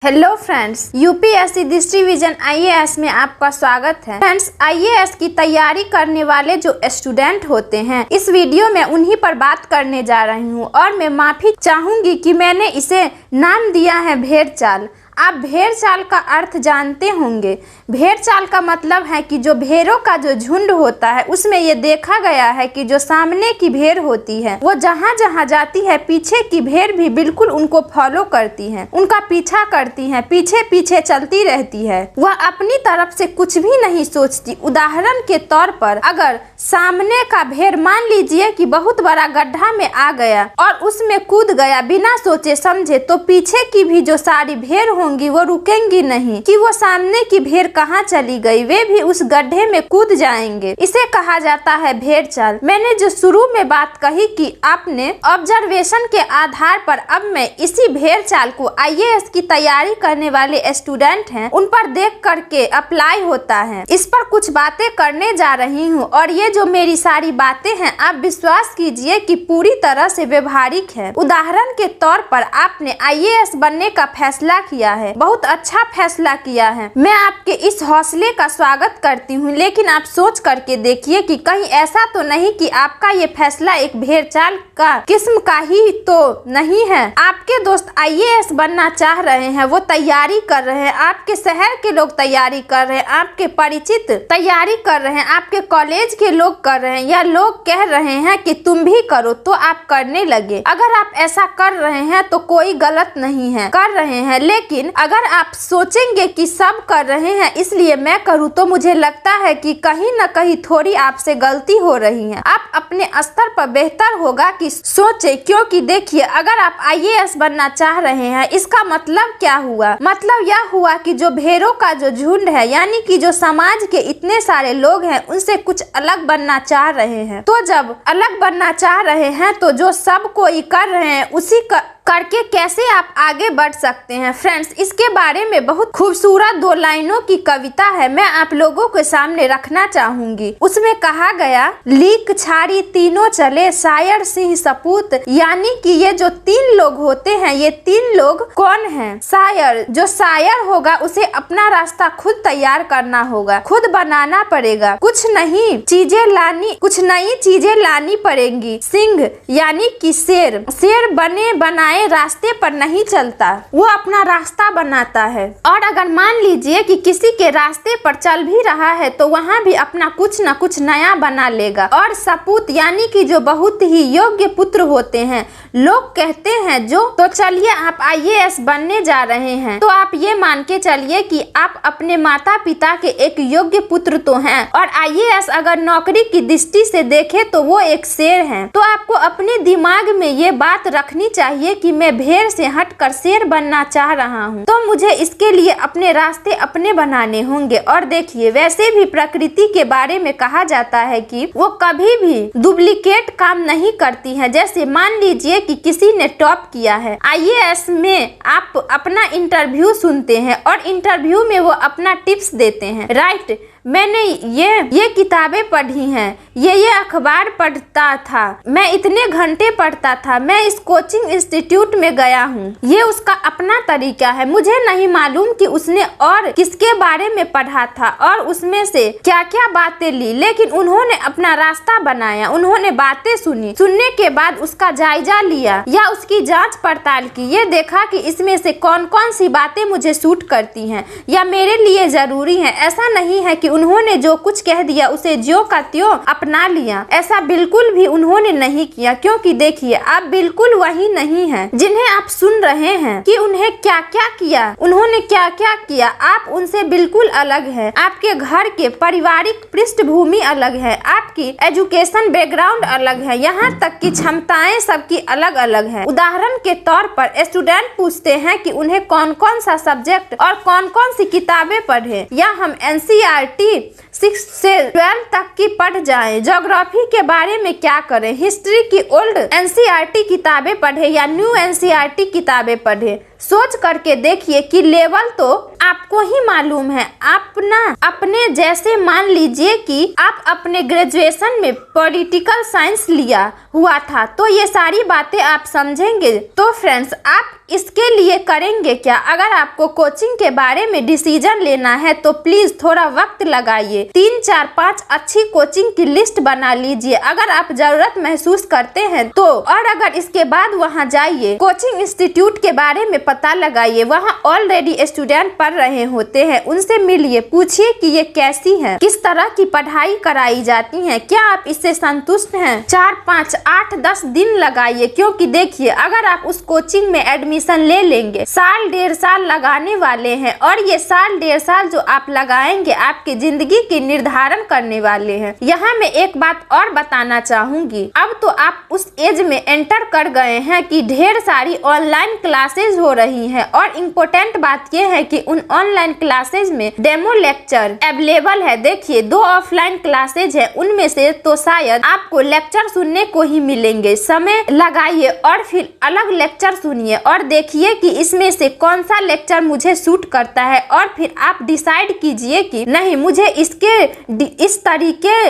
Hello friends, UPSC division IAS में आपका स्वागत है। फ्रेंड्स, आईएएस की तैयारी करने वाले जो स्टूडेंट होते हैं, इस वीडियो में उन्हीं पर बात करने जा रही हूँ और मैं माफी चाहूंगी कि मैंने इसे नाम दिया है भेड़ चाल। आप भेड़ चाल का अर्थ जानते होंगे। भेड़ चाल का मतलब है कि जो भेड़ों का जो झुंड होता है उसमें ये देखा गया है कि जो सामने की भेड़ होती है वो जहाँ जहाँ जाती है पीछे की भेड़ भी बिल्कुल उनको फॉलो करती है, उनका पीछा करती है, पीछे पीछे चलती रहती है। वह अपनी तरफ से कुछ भी नहीं सोचती। उदाहरण के तौर पर अगर सामने का भेड़ मान लीजिए कि बहुत बड़ा गड्ढा में आ गया और उसमें कूद गया बिना सोचे समझे, तो पीछे की भी जो सारी भेड़ होंगी वो रुकेंगी नहीं कि वो सामने की भेड़ कहाँ चली गई, वे भी उस गड्ढे में कूद जाएंगे। इसे कहा जाता है भेड़ चाल। मैंने जो शुरू में बात कही कि आपने ऑब्जर्वेशन के आधार पर, अब मैं इसी भेड़ चाल को आईएएस की तैयारी करने वाले स्टूडेंट हैं उन पर देख करके अप्लाई होता है। इस पर कुछ बातें करने जा रही हूँ और ये जो मेरी सारी बातें हैं आप विश्वास कीजिए कि पूरी तरह से व्यवहारिक है। उदाहरण के तौर पर आपने आईएएस बनने का फैसला किया है, बहुत अच्छा फैसला किया है, मैं आपके इस हौसले का स्वागत करती हूँ। लेकिन आप सोच करके देखिए कि कहीं ऐसा तो नहीं कि आपका ये फैसला एक भेड़ चाल का किस्म का ही तो नहीं है। आपके दोस्त आईएएस बनना चाह रहे हैं, वो तैयारी कर रहे हैं, आपके शहर के लोग तैयारी कर रहे हैं, आपके परिचित तैयारी कर रहे हैं, आपके कॉलेज के लोग कर रहे हैं, या लोग कह रहे हैं कि तुम भी करो, तो आप करने लगे। अगर आप ऐसा कर रहे हैं तो कोई गलत नहीं है, कर रहे हैं। लेकिन अगर आप सोचेंगे कि सब कर रहे हैं इसलिए मैं करूँ, तो मुझे लगता है कि कहीं न कहीं थोड़ी आपसे गलती हो रही है। आप अपने स्तर पर बेहतर होगा कि सोचे, क्योंकि देखिए अगर आप आईएएस बनना चाह रहे हैं इसका मतलब क्या हुआ? मतलब यह हुआ कि जो भेड़ों का जो झुंड है, यानी कि जो समाज के इतने सारे लोग हैं उनसे कुछ अलग बनना चाह रहे हैं। तो जब अलग बनना चाह रहे हैं तो जो सब कोई कर रहे हैं उसी करके कैसे आप आगे बढ़ सकते हैं। फ्रेंड्स, इसके बारे में बहुत खूबसूरत 2 लाइनों की कविता है, मैं आप लोगों के सामने रखना चाहूंगी। उसमें कहा गया, लीक छारी तीनों चले शायर सिंह सपूत। यानी कि ये जो 3 लोग होते हैं, ये 3 लोग कौन हैं? शायर। जो शायर होगा उसे अपना रास्ता खुद तैयार करना होगा, खुद बनाना पड़ेगा, कुछ नई चीजें लानी पड़ेंगी। सिंह यानी कि शेर। शेर बने बनाए रास्ते पर नहीं चलता, वो अपना रास्ता बनाता है। और अगर मान लीजिए कि किसी के रास्ते पर चल भी रहा है तो वहाँ भी अपना कुछ न कुछ नया बना लेगा। और सपूत यानी कि जो बहुत ही योग्य पुत्र होते हैं, लोग कहते हैं जो, तो चलिए आप आईएएस बनने जा रहे हैं तो आप ये मान के चलिए कि आप अपने माता पिता के एक योग्य पुत्र तो हैं। और आईएएस अगर नौकरी की दृष्टि से देखे तो वो एक शेर है। तो आपको अपने दिमाग में ये बात रखनी चाहिए कि मैं भेड़ से हटकर शेर बनना चाह रहा हूँ, तो मुझे इसके लिए अपने रास्ते अपने बनाने होंगे। और देखिए, वैसे भी प्रकृति के बारे में कहा जाता है कि वो कभी भी डुप्लीकेट काम नहीं करती है। जैसे मान लीजिए कि किसी ने टॉप किया है आईएएस में, आप अपना इंटरव्यू सुनते हैं और इंटरव्यू में वो अपना टिप्स देते हैं, राइट। मैंने ये किताबें पढ़ी हैं, ये अखबार पढ़ता था, मैं इतने घंटे पढ़ता था, मैं इस कोचिंग इंस्टीट्यूट में गया हूँ। ये उसका अपना तरीका है। मुझे नहीं मालूम कि उसने और किसके बारे में पढ़ा था और उसमें से क्या क्या बातें ली, लेकिन उन्होंने अपना रास्ता बनाया, उन्होंने बातें सुनी, सुनने के बाद उसका जायजा लिया या उसकी जांच पड़ताल की, ये देखा कि इसमें से कौन कौन सी बातें मुझे सूट करती हैं या मेरे लिए जरूरी है। ऐसा नहीं है कि उन्होंने जो कुछ कह दिया उसे ज्यों का त्यों अपना लिया, ऐसा बिल्कुल भी उन्होंने नहीं किया। क्योंकि देखिए, आप बिल्कुल वही नहीं हैं जिन्हें आप सुन रहे हैं कि उन्हें क्या क्या किया, उन्होंने क्या क्या किया। आप उनसे बिल्कुल अलग है। आपके घर के पारिवारिक पृष्ठभूमि अलग है, आपकी एजुकेशन बैकग्राउंड अलग है, यहाँ तक कि क्षमताएं सबकी अलग अलग है। उदाहरण के तौर पर स्टूडेंट पूछते हैं कि उन्हें कौन कौन सा सब्जेक्ट और कौन कौन सी किताबें पढ़े, या हम एनसीईआरटी 6 से 12 तक की पढ़ जाएं, ज्योग्राफी के बारे में क्या करें, हिस्ट्री की ओल्ड एनसीईआरटी किताबें पढ़े या न्यू एनसीईआरटी किताबें पढ़े। सोच करके देखिए कि लेवल तो आपको ही मालूम है। अपने जैसे मान लीजिए कि आप अपने ग्रेजुएशन में पॉलिटिकल साइंस लिया हुआ था, तो ये सारी बातें आप समझेंगे। तो फ्रेंड्स, आप इसके लिए करेंगे क्या? अगर आपको कोचिंग के बारे में डिसीजन लेना है तो प्लीज थोड़ा वक्त लगाइए, 3, 4, 5 अच्छी कोचिंग की लिस्ट बना लीजिए अगर आप जरूरत महसूस करते हैं तो। और अगर इसके बाद वहां जाइए, कोचिंग इंस्टीट्यूट के बारे में पता लगाइए, वहां ऑलरेडी स्टूडेंट पढ़ रहे होते हैं, उनसे मिलिए, पूछिए कि ये कैसी है, किस तरह की पढ़ाई कराई जाती है, क्या आप इससे संतुष्ट हैं। 4, 5, 8, 10 दिन लगाइए, क्योंकि देखिए अगर आप उस कोचिंग में एडमिशन ले लेंगे, 1.5 साल लगाने वाले हैं और ये 1.5 साल जो आप लगाएंगे आपकी जिंदगी की निर्धारण करने वाले हैं। यहाँ मैं एक बात और बताना चाहूंगी, अब तो आप उस एज में एंटर कर गए हैं कि ढेर सारी ऑनलाइन क्लासेज हो रही हैं और इम्पोर्टेंट बात यह है कि उन ऑनलाइन क्लासेज में डेमो लेक्चर अवेलेबल है। देखिए 2 ऑफलाइन क्लासेज है, उनमें से तो शायद आपको लेक्चर सुनने को ही मिलेंगे। समय लगाइए और फिर अलग लेक्चर सुनिए और देखिए कि इसमें से कौन सा लेक्चर मुझे सूट करता है और फिर आप डिसाइड कीजिए कि नहीं, मुझे इस तरीके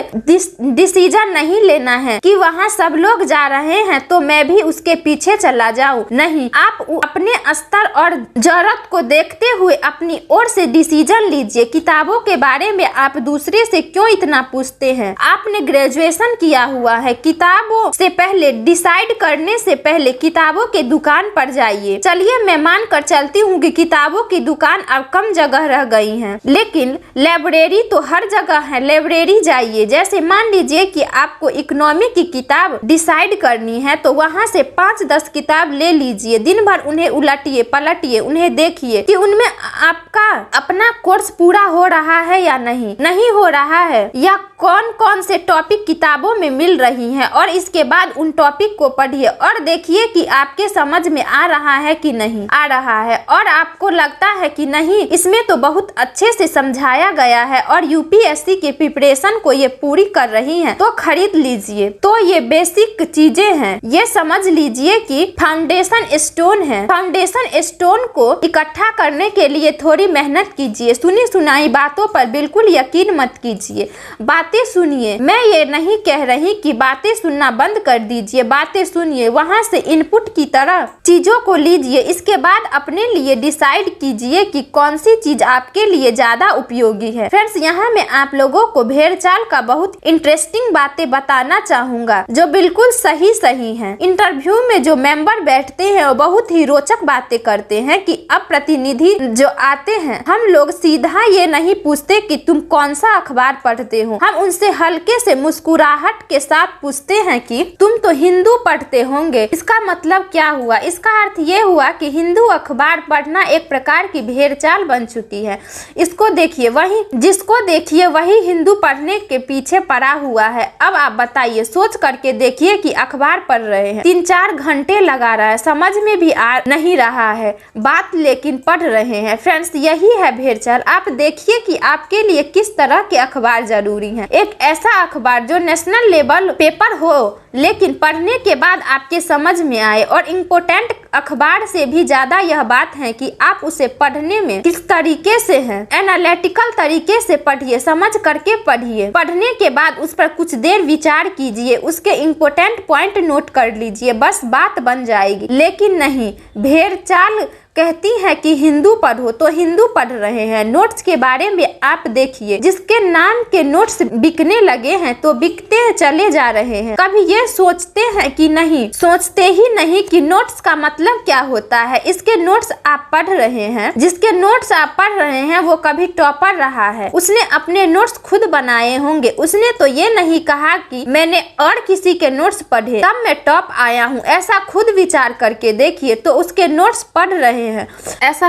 डिसीजन नहीं लेना है कि वहाँ सब लोग जा रहे हैं तो मैं भी उसके पीछे चला जाऊं। नहीं, आप अपने स्तर और जरूरत को देखते हुए अपनी ओर से डिसीजन लीजिए। किताबों के बारे में आप दूसरे से क्यों इतना पूछते हैं? आपने ग्रेजुएशन किया हुआ है, किताबों से पहले डिसाइड करने से पहले किताबों के दुकान पर जाइए। चलिए मैं मान कर चलती हूँ कि किताबों की दुकान अब कम जगह रह गई है, लेकिन लाइब्रेरी तो हर जगह है, लाइब्रेरी जाइए। जैसे मान लीजिए कि आपको इकोनॉमी की किताब डिसाइड करनी है तो वहाँ से 5-10 किताब ले लीजिए, दिन भर उन्हें उलटिए पलटिए, उन्हें देखिए कि उनमें आपका अपना कोर्स पूरा हो रहा है या नहीं हो रहा है, या कौन कौन से टॉपिक किताबों में मिल रही हैं, और इसके बाद उन टॉपिक को पढ़िए और देखिए कि आपके समझ में आ रहा है कि नहीं आ रहा है। और आपको लगता है कि नहीं, इसमें तो बहुत अच्छे से समझाया गया है और यूपीएससी के प्रिपरेशन को ये पूरी कर रही हैं, तो खरीद लीजिए। तो ये बेसिक चीजें हैं, ये समझ लीजिए कि फाउंडेशन स्टोन है। फाउंडेशन स्टोन को इकट्ठा करने के लिए थोड़ी मेहनत कीजिए, सुनी सुनाई बातों पर बिल्कुल यकीन मत कीजिए, बातें सुनिए। मैं ये नहीं कह रही कि बातें सुनना बंद कर दीजिए, बातें सुनिए, वहाँ से इनपुट की तरह चीजों को लीजिए, इसके बाद अपने लिए डिसाइड कीजिए कि कौन सी चीज आपके लिए ज्यादा उपयोगी है। फ्रेंड्स, यहाँ मैं आप लोगों को भेड़चाल का बहुत इंटरेस्टिंग बातें बताना चाहूंगा जो बिल्कुल सही है। इंटरव्यू में जो मेंबर बैठते हैं वो बहुत ही रोचक बातें करते हैं कि अब प्रतिनिधि जो आते हैं, हम लोग सीधा ये नहीं पूछते कि तुम कौन सा अखबार पढ़ते हो, हम उनसे हल्के से मुस्कुराहट के साथ पूछते हैं कि तुम तो हिंदू पढ़ते होंगे। इसका मतलब क्या हुआ? इसका अर्थ ये हुआ कि हिंदू अखबार पढ़ना एक प्रकार की भेड़चाल बन चुकी है। इसको देखिए, जिसको देखिए वही हिंदू पढ़ने के पीछे पड़ा हुआ है। अब आप बताइए, सोच करके देखिए कि अखबार पढ़ रहे हैं, 3-4 घंटे लगा रहा है, समझ में भी आ नहीं रहा है बात, लेकिन पढ़ रहे हैं। फ्रेंड्स, यही है भेड़चाल। आप देखिए कि आपके लिए किस तरह के अखबार जरूरी है। एक ऐसा अखबार जो नेशनल लेवल पेपर हो लेकिन पढ़ने के बाद आपके समझ में आए, और इम्पोर्टेंट अखबार से भी ज्यादा यह बात है कि आप उसे पढ़ने में किस तरीके से हैं, एनालिटिकल तरीके से पढ़िए, समझ करके पढ़िए। पढ़ने के बाद उस पर कुछ देर विचार कीजिए, उसके इम्पोर्टेंट पॉइंट नोट कर लीजिए, बस बात बन जाएगी। लेकिन नहीं, भेड़चाल कहती है कि हिंदू पढ़ो तो हिंदू पढ़ रहे हैं। नोट्स के बारे में आप देखिए, जिसके नाम के नोट्स बिकने लगे हैं तो बिकते चले जा रहे हैं। कभी ये सोचते हैं कि नहीं, सोचते ही नहीं कि नोट्स का मतलब क्या होता है। इसके नोट्स आप पढ़ रहे हैं, जिसके नोट्स आप पढ़ रहे हैं वो कभी टॉपर रहा है, उसने अपने नोट्स खुद बनाए होंगे। उसने तो ये नहीं कहा कि मैंने और किसी के नोट्स पढ़े तब मैं टॉप आया हूँ। ऐसा खुद विचार करके देखिए तो उसके नोट्स पढ़ रहे हैं। ऐसा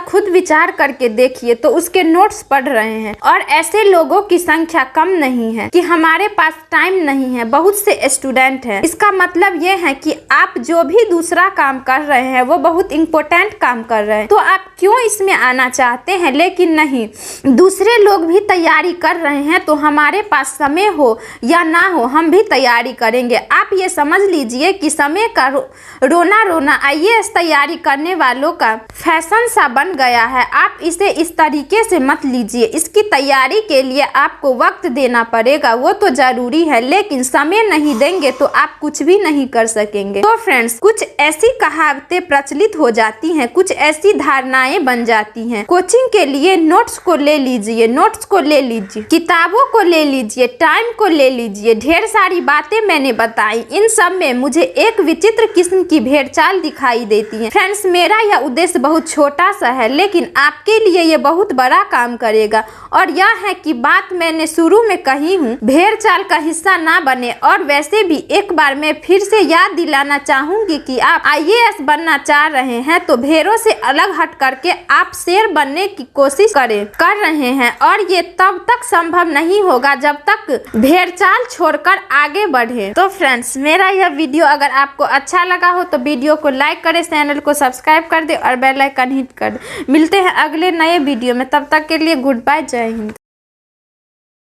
खुद विचार करके देखिए तो उसके नोट्स पढ़ रहे हैं। और ऐसे लोगों की संख्या कम नहीं है कि हमारे पास टाइम नहीं है, बहुत से स्टूडेंट हैं। इसका मतलब ये है कि आप जो भी दूसरा का काम कर रहे हैं वो बहुत इंपॉर्टेंट काम कर रहे हैं, तो आप क्यों इसमें आना चाहते हैं? लेकिन नहीं, दूसरे लोग भी तैयारी कर रहे हैं तो हमारे पास समय हो या ना हो हम भी तैयारी करेंगे। आप ये समझ लीजिए कि समय का रोना रोना IAS तैयारी करने वालों का फैशन सा बन गया है। आप इसे इस तरीके से मत लीजिए। इसकी तैयारी के लिए आपको वक्त देना पड़ेगा, वो तो जरूरी है, लेकिन समय नहीं देंगे तो आप कुछ भी नहीं कर सकेंगे। तो फ्रेंड्स, कुछ ऐसी कहावतें प्रचलित हो जाती हैं, कुछ ऐसी धारणाएं बन जाती हैं। कोचिंग के लिए नोट्स को ले लीजिए, नोट्स को ले लीजिए, किताबों को ले लीजिए, टाइम को ले लीजिए, ढेर सारी बातें मैंने बताई। इन सब में मुझे एक विचित्र किस्म की भेड़चाल दिखाई देती है। फ्रेंड्स, मेरा यह उद्देश्य बहुत छोटा सा है, लेकिन आपके लिए यह बहुत बड़ा काम करेगा, और यह है कि बात मैंने शुरू में कही हूँ, भेड़चाल का हिस्सा ना बने। और वैसे भी एक बार मैं फिर से याद दिलाना चाहूंगी कि आप IAS बनना चाह रहे हैं तो भेड़ों से अलग हट करके आप शेर बनने की कोशिश कर रहे हैं, और ये तब तक संभव नहीं होगा जब तक भेड़चाल छोड़कर आगे बढ़े। तो फ्रेंड्स, मेरा यह वीडियो अगर आपको अच्छा लगा हो तो वीडियो को लाइक करें, चैनल को सब्सक्राइब कर दे और बेल आइकन हिट कर दे। मिलते हैं अगले नए वीडियो में, तब तक के लिए गुड बाय, जय हिंद।